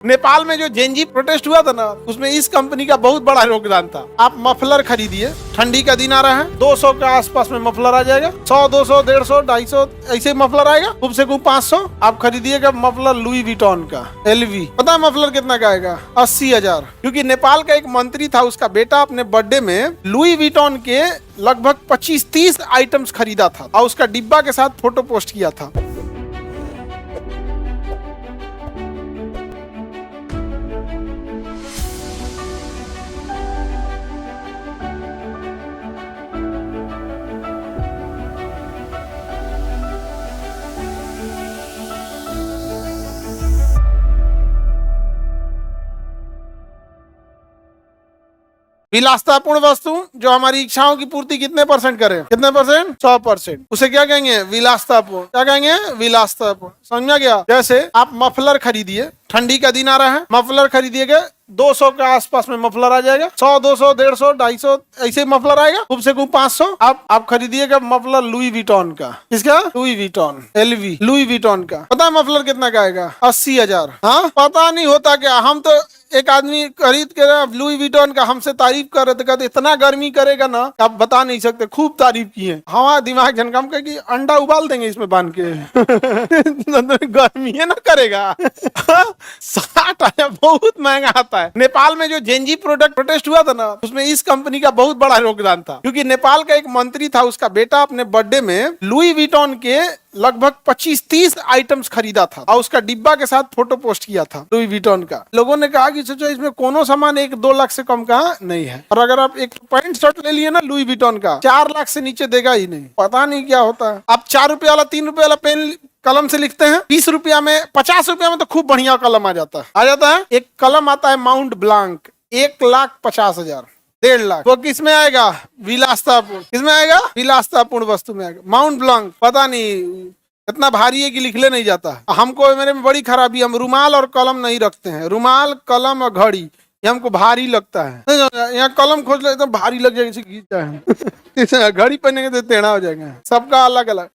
नेपाल में जो Gen Z protest हुआ था ना, उसमें इस कंपनी का बहुत बड़ा योगदान था। आप मफलर खरीदिए, ठंडी का दिन आ रहा है, 200 के आसपास में मफलर आ जाएगा। 100, 200, 150, 250 ऐसे मफलर आएगा, खूब से खूब 500। आप खरीदिएगा मफलर लुई विटॉन का LV। पता है मफलर कितना का आएगा? 80,000। क्योंकि नेपाल का एक मंत्री था, उसका बेटा अपने बर्थडे में लुई विटॉन के लगभग 25-30 आइटम्स खरीदा था और उसका डिब्बा के साथ फोटो पोस्ट किया था। विलासतापूर्ण वस्तु जो हमारी इच्छाओं की पूर्ति कितने परसेंट करे? कितने परसेंट? 100%। उसे क्या कहेंगे? विलासतापूर्ण। क्या कहेंगे? विलासतापूर्ण। समझ में गया? जैसे आप मफलर खरीदिए, ठंडी का दिन आ रहा है, मफलर खरीदिएगा, 200 के आसपास में मफलर आ जाएगा। 100, 200, 150, 250 ऐसे मफलर आएगा, खूब से खूब 500। आप खरीदिएगा मफलर लुई विटॉन का। किसका? Louis Vuitton LV, Louis Vuitton का। पता है मफलर कितना का आएगा? 80,000। हाँ, पता नहीं होता क्या। हम तो एक आदमी खरीद के लुई विटॉन का हमसे तारीफ कर रहे थे, कहते इतना गर्मी करेगा ना आप बता नहीं सकते। खूब तारीफ किए। हमारा दिमाग झनकम के कि अंडा उबाल देंगे इसमें बांध के गर्मी है ना करेगा। 60,000 बहुत महंगा आता है। नेपाल में जो जेनजी प्रोटेस्ट हुआ था ना, उसमें इस कंपनी का बहुत बड़ा योगदान था। क्योंकि नेपाल का एक मंत्री था, उसका बेटा अपने बर्थडे में लुई विटॉन के लगभग 25-30 आइटम्स खरीदा था और उसका डिब्बा के साथ फोटो पोस्ट किया था लुई विटॉन का। लोगों ने कहा कि सोचो इसमें कोनो सामान 1-2 लाख से कम का नहीं है। और अगर आप एक पैंट शर्ट ले लिए ना लुई विटॉन का, 4 लाख से नीचे देगा ही नहीं। पता नहीं क्या होता है। आप 4 रुपए वाला 3 रुपए वाला पेन कलम से लिखते हैं, 20 रुपया में 50 रुपया में तो खूब बढ़िया कलम आ जाता है। एक कलम आता है माउंट ब्लांक, 1,50,000, 1.5 लाख। वो किस में आएगा? विलासतापूर्ण। किसमें आएगा? विलासतापूर्ण वस्तु में आएगा। माउंट ब्लांक पता नहीं इतना भारी है कि लिखले नहीं जाता। हमको मेरे में बड़ी खराबी, हम रुमाल और कलम नहीं रखते हैं। रुमाल, कलम और घड़ी ये हमको भारी लगता है। यहाँ कलम खोज ले तो भारी लग जाएगा, घड़ी पहनेंगे तो टेढ़ा हो जाएगा। सबका अलग अलग।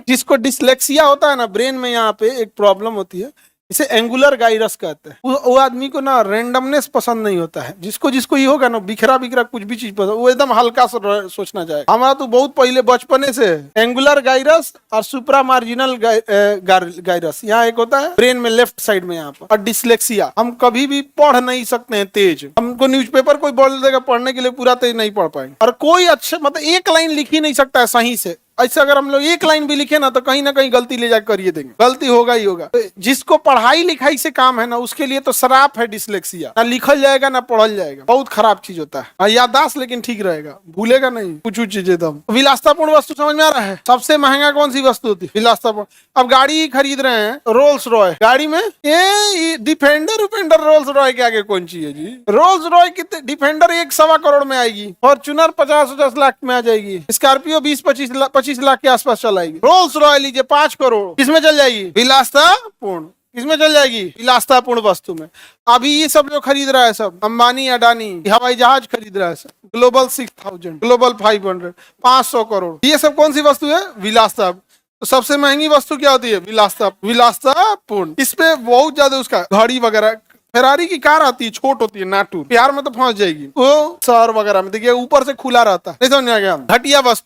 जिसको डिसलेक्सिया होता है ना, ब्रेन में यहाँ पे एक प्रॉब्लम होती है, इसे एंगुलर गाइरस कहते हैं। वो आदमी को ना रेंडमनेस पसंद नहीं होता है। जिसको ये होगा ना बिखरा कुछ भी चीज पसंद, वो एकदम हल्का सोचना चाहेगा। हमारा तो बहुत पहले बचपने से एंगुलर गाइरस और सुप्रा मार्जिनल गाइरस यहाँ एक होता है ब्रेन में लेफ्ट साइड में यहाँ पर। और डिसलेक्सिया, हम कभी भी पढ़ नहीं सकते हैं तेज। हमको न्यूज़पेपर कोई बोल देगा पढ़ने के लिए, पूरा तेज नहीं पढ़ पाएंगे। और कोई अच्छा मतलब एक लाइन लिख ही नहीं सकता है सही से। ऐसे अगर हम लोग एक लाइन भी लिखे ना तो कहीं ना कहीं गलती ले जाकर करिए देंगे, गलती होगा ही होगा। तो जिसको पढ़ाई लिखाई से काम है ना, उसके लिए तो शराप है डिसलेक्सिया। ना लिखल जाएगा ना पढ़ल जाएगा, बहुत खराब चीज होता है। याददाश्त लेकिन ठीक रहेगा, भूलेगा नहीं कुछ चीजें। दम विलासतापूर्ण वस्तु समझ में आ रहा है? सबसे महंगा कौन सी वस्तु होती है? विलासतापूर्ण। अब गाड़ी खरीद रहे हैं, रोल्स रॉय गाड़ी में, ये डिफेंडर रोल्स रॉय के आगे कौन सी है जी? रोल्स रॉय कितने? डिफेंडर 1-1.25 करोड़ में आएगी, फॉर्च्यूनर 50-50 लाख में आ जाएगी, स्कॉर्पियो 20-25 लाख के आसपास चलाएगी। रोल्स रॉय लीजिए 5 करोड़, किसमें चल जाएगी? विलासतापूर्ण। किसमें चल जाएगी? विलासतापूर्ण वस्तु में। अभी ये सब जो खरीद रहा है, सब अंबानी अडानी हवाई जहाज खरीद रहा है, सब ग्लोबल 6000, ग्लोबल 500, 500 करोड़, ये सब कौन सी वस्तु है? विलासतापूर्ण। तो सबसे महंगी वस्तु क्या होती है? विलासतापूर्ण। इस पे बहुत ज्यादा उसका घड़ी वगैरह। फेरारी की कार आती है, छोट होती है, नाटू, प्यार में तो फंस जाएगी। वो शहर वगैरह में देखिए ऊपर से खुला रहता है, नहीं समझ में आ गया? घटिया वस्तु।